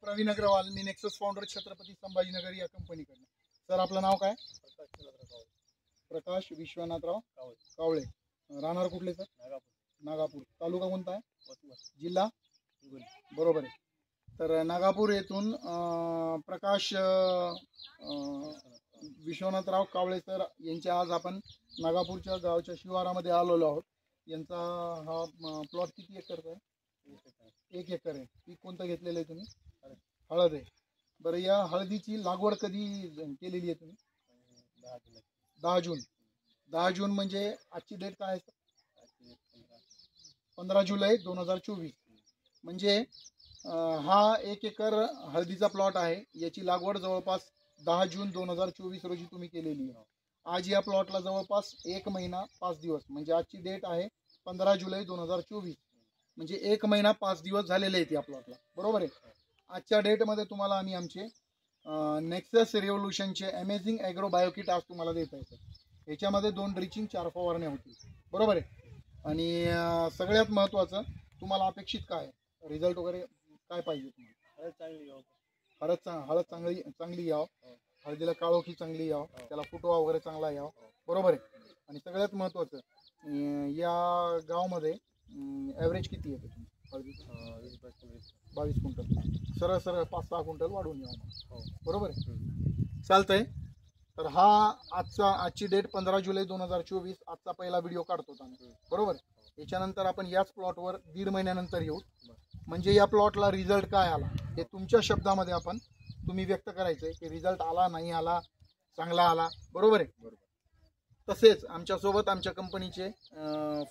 प्रवीण अग्रवाल, मी nexus founder, Chhatrapati Sambhajinagar या कंपनीकडनं. Sir आपलं नाव काय? प्रकाश विश्वनाथराव कावळे. राहणार कुठले सर? नागापूर. तालुका कोणता आहे? जिल्हा? बरोबर आहे. तर नागापूर येथून प्रकाश विश्वनाथराव कावळे सर यांच्या आज आपण नागापूरच्या गावच्या शिवारामध्ये आलेलो आहोत. यांचा हा प्लॉट किती एकरचा आहे? 1 एकर आहे. पीक कोणतं घेतलेलं आहे तुम्ही? हळद आहे. बरं, या हळदीची लागवड कधी केलेली आहे तुम्ही? 10 जून. 10 जून म्हणजे आजची डेट काय आहे? 15 जुलै 2024. म्हणजे हा 1 एकर हळदीचा प्लॉट आहे. याची लागवड जवळपास 10 जून 2024 रोजी तुम्ही केलेली आहे. आज या प्लॉटला जवळपास 1 महिना 5 दिवस, म्हणजे आजची डेट आहे 15 जुलै 2024. म्हणजे 1 महिना 5 दिवस झालेले आहेत या प्लॉटला. बरोबर आहे. आजच्या डेटमध्ये तुम्हाला आम्ही आमचे नेक्सस रिव्होल्युशनचे अमेझिंग ॲग्रो बायोकिट आज तुम्हाला देत आहे. याच्यामध्ये 2 ड्रिचिंग 4 फवारण्या होतील. बरोबर आहे. आणि सगळ्यात महत्त्वाचं तुम्हाला अपेक्षित काय आहे? रिझल्ट वगैरे काय पाहिजे तुम्हाला? हळद चांगली यावं, हळदीला काळोखी चांगली यावं, त्याला फुटवा वगैरे चांगला यावं. बरोबर आहे. आणि सगळ्यात महत्त्वाचं या गावामध्ये ॲव्हरेज किती येते हळदीचं? 22 क्विंटल. सरळ 5-6 क्विंटल वाढून यावं. बरोबर आहे. चालतंय. तर हा आजची डेट 15 जुलै 2024. आजचा पहिला व्हिडिओ काढतो आम्ही. बरोबर. याच्यानंतर आपण याच प्लॉटवर 1.5 महिन्यानंतर येऊ. म्हणजे या प्लॉटला रिझल्ट काय आला हे तुमच्या शब्दामध्ये तुम्ही व्यक्त करायचं आहे की रिझल्ट आला, नाही आला, चांगला आला. बरोबर आहे. तसेच आमच्यासोबत आमच्या कंपनीचे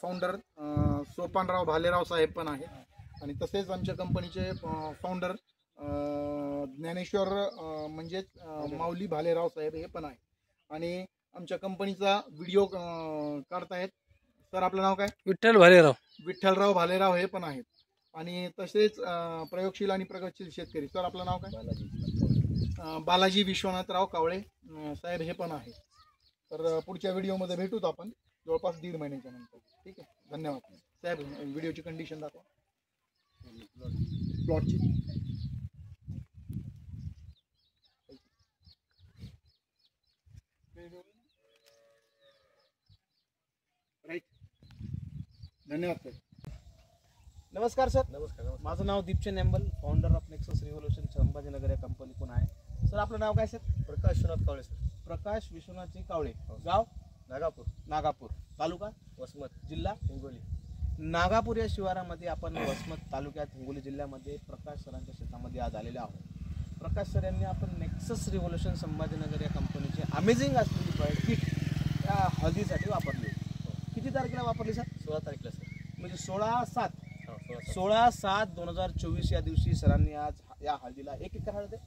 फाउंडर सोपानराव भालेराव साहेब पण आहेत. आणि तसेच आमच्या कंपनीचे फाउंडर ज्ञानेश्वर म्हणजेच माऊली भालेराव साहेब हे पण आहे. आणि आमच्या कंपनीचा व्हिडिओ काढतायत. सर आपलं नाव काय? विठ्ठलराव भालेराव हे पण आहेत. आणि तसेच प्रयोगशील आणि प्रगतशील शेतकरी. सर आपलं नाव काय? बालाजी विश्वनाथराव कावळे साहेब हे पण आहे. तर पुढच्या व्हिडिओमध्ये भेटूत आपण जवळपास 1.5 महिन्याच्या नंतर. ठीक आहे. धन्यवाद साहेब. व्हिडिओची कंडिशन दाखवा प्लॉटची. राईट. धन्यवाद सर. नमस्कार सर. नमस्कार. माझं नाव Deepchand Embal, founder of Nexus Revolution Sambhajinagar या कंपनी पण आहे. सर आपलं नाव काय सर? प्रकाश विश्वनाथ कावळे सर. प्रकाश विश्वनाथजी कावळे. गाव? नागापूर. तालुका? वसमत. जिल्हा? हिंगोली. नागापूर या शिवारामध्ये आपण वसमत तालुक्यात हिंगोली जिल्ह्यामध्ये प्रकाश सरांच्या शेतामध्ये आज आलेले आहोत. प्रकाश सर यांनी आपण नेक्सस रिव्होल्युशन संभाजीनगर या कंपनीचे अमेझिंग असलेली बायोकिट या हळदीसाठी वापरली. किती तारखेला वापरली सर? 16 तारखेला सर. म्हणजे 16/7/2024 या दिवशी सरांनी आज या हळदीला 1 एकर हळद आहे.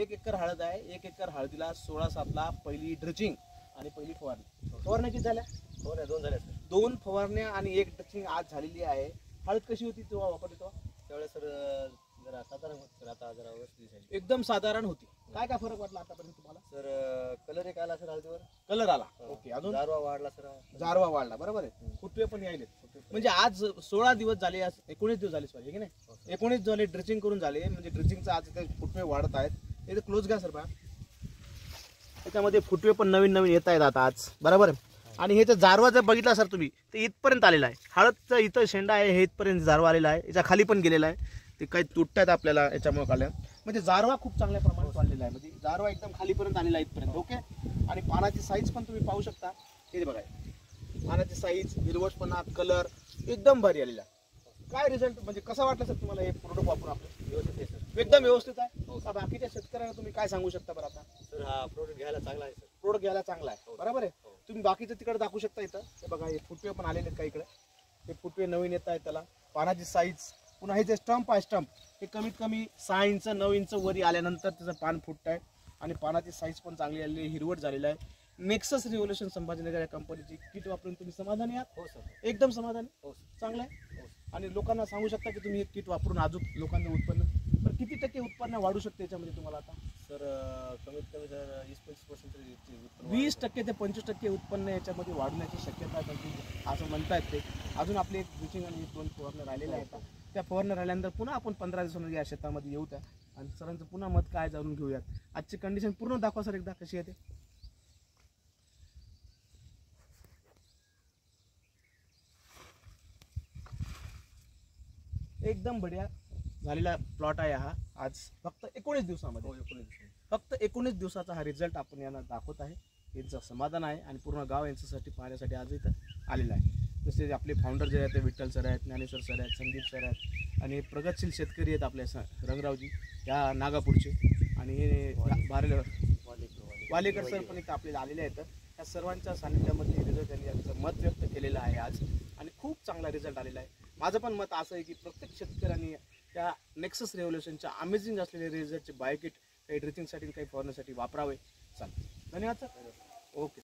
1 एकर हळद आहे. 1 एकर हळदीला 16/7ला पहिली ड्रिचिंग आणि पहिली फवारणी. फवारण्या किती झाल्या? 2 झाल्या सर. 2 फवारण्या आणि 1 ड्रिचिंग आज झालेली आहे. हळद कशी होती तेव्हा वापरली तेव्हा? त्यावेळेस सर जरा साधारण होती सर. आता जरा व्यवस्थित एकदम साधारण होती. काय फरक वाटला आतापर्यंत तुम्हाला? सर कलर एक आला सर हळदीवर. कलर आला. ओके. अजून जारवा वाढला सर. जारवा वाढला. बरोबर आहे. फुटवे पण यायले. म्हणजे आज 16 दिवस झाले, 19 दिवस झाले सॉरी, की नाही? 19 झाले ड्रिचिंग करून झाले. म्हणजे ड्रिचिंगचा आज फुटवे वाढत आहेत. हे क्लोज घ्या सर बा. त्याच्यामध्ये फुटवे पण नवीन येत आहेत आता आज. बरोबर आहे. आणि हे तर जारवा जर बघितला सर तुम्ही तर इथपर्यंत आलेला आहे. हळदचा इथं शेंडा आहे, हे इथपर्यंत जारवा आलेला आहे. याच्या खाली पण गेलेला आहे. ते काही तुटतात आपल्याला याच्यामुळे काढल्या. म्हणजे जारवा खूप चांगल्या प्रमाणात वाढलेला आहे. म्हणजे जारवा एकदम खालीपर्यंत आलेला आहे इथपर्यंत. ओके. आणि पानाची साईज पण तुम्ही पाहू शकता. हे बघा, पानाची साईज, हिरवटपणा, कलर एकदम भारी आलेला. काय रिझल्ट म्हणजे कसा वाटला सर तुम्हाला हे प्रोडक्ट वापरून? आपलं व्यवस्थित आहे सर. एकदम व्यवस्थित आहे. बाकीच्या शेतकऱ्यांना तुम्ही काय सांगू शकता बरं आता? सर हा प्रोडक्ट घ्यायला चांगला आहे सर. प्रोडक्ट घ्यायला चांगला आहे. बरोबर आहे. तुम्ही बाकीचं तिकडे दाखवू शकता. इथं हे बघा, हे फुटवे पण आलेले आहेत काही इकडे. हे फुटवे नवीन येत आहेत. त्याला पानाची साईज, पुन्हा हे जे स्टंप आहे, स्टंप हे कमीत कमी 6 इंच 9 इंच वरी आल्यानंतर त्याचं पान फुटत आहे. आणि पानाची साईज पण चांगली आलेली, हिरवट झालेला आहे. नेक्सस रिव्होल्युशन संभाजीनगर या कंपनीची किट वापरून तुम्ही समाधानी आहात? हो सर. एकदम समाधानी. हो चांगलं आहे. आणि लोकांना सांगू शकता की तुम्ही हे किट वापरून अजून लोकांना उत्पन्न पण किती टक्के उत्पन्न वाढू शकते याच्यामध्ये तुम्हाला आता? सर कमीत कमी सर 20-25% उत्पन्न. 20% ते 25% उत्पन्न याच्यामध्ये वाढण्याची शक्यता आहे असं म्हणतायत ते. अजून आपले एक ड्रिचिंग आणि 2 फवारण्या राहिलेल्या आहेत. त्या फवारण्या राहिल्यानंतर पुन्हा आपण 15 दिवसांमध्ये या शेतामध्ये येऊ त्या आणि सरांचं पुन्हा मत काय जाणून घेऊयात. आजची कंडिशन पूर्ण दाखवा सर एकदा कशी आहे ते. एकदम बढिया झालेला प्लॉट आहे हा. आज फक्त 19 दिवसामध्ये, हो 19 दिवसांनी. फक्त 19 दिवसाचा हा रिझल्ट आपण यांना दाखवत आहे. यांचं समाधान आहे आणि पूर्ण गाव यांच्यासाठी पाहण्यासाठी आज इथं आलेलं आहे. जसे आपले फाउंडर जे आहेत ते विठ्ठल सर आहेत, ज्ञानेश्वर सर आहेत, संदीप सर आहेत आणि प्रगतशील शेतकरी आहेत आपले रंगरावजी या नागापूरचे, आणि हे वालेकर सर पण इथं आपल्याला आलेले आहेत. या सर्वांच्या सानिध्यामध्ये रिझल्ट त्यांनी यांचं मत व्यक्त केलेलं आहे आज, आणि खूप चांगला रिझल्ट आलेला आहे. माझं पण मत असं आहे की प्रत्येक शेतकऱ्यांनी त्या नेक्सस रेव्होल्युशनच्या अमेझिंग असलेले रिझल्टचे बायोकिट काही ड्रिचिंगसाठी काही फवारण्यासाठी वापरावे. चालेल, धन्यवाद सर. ओके.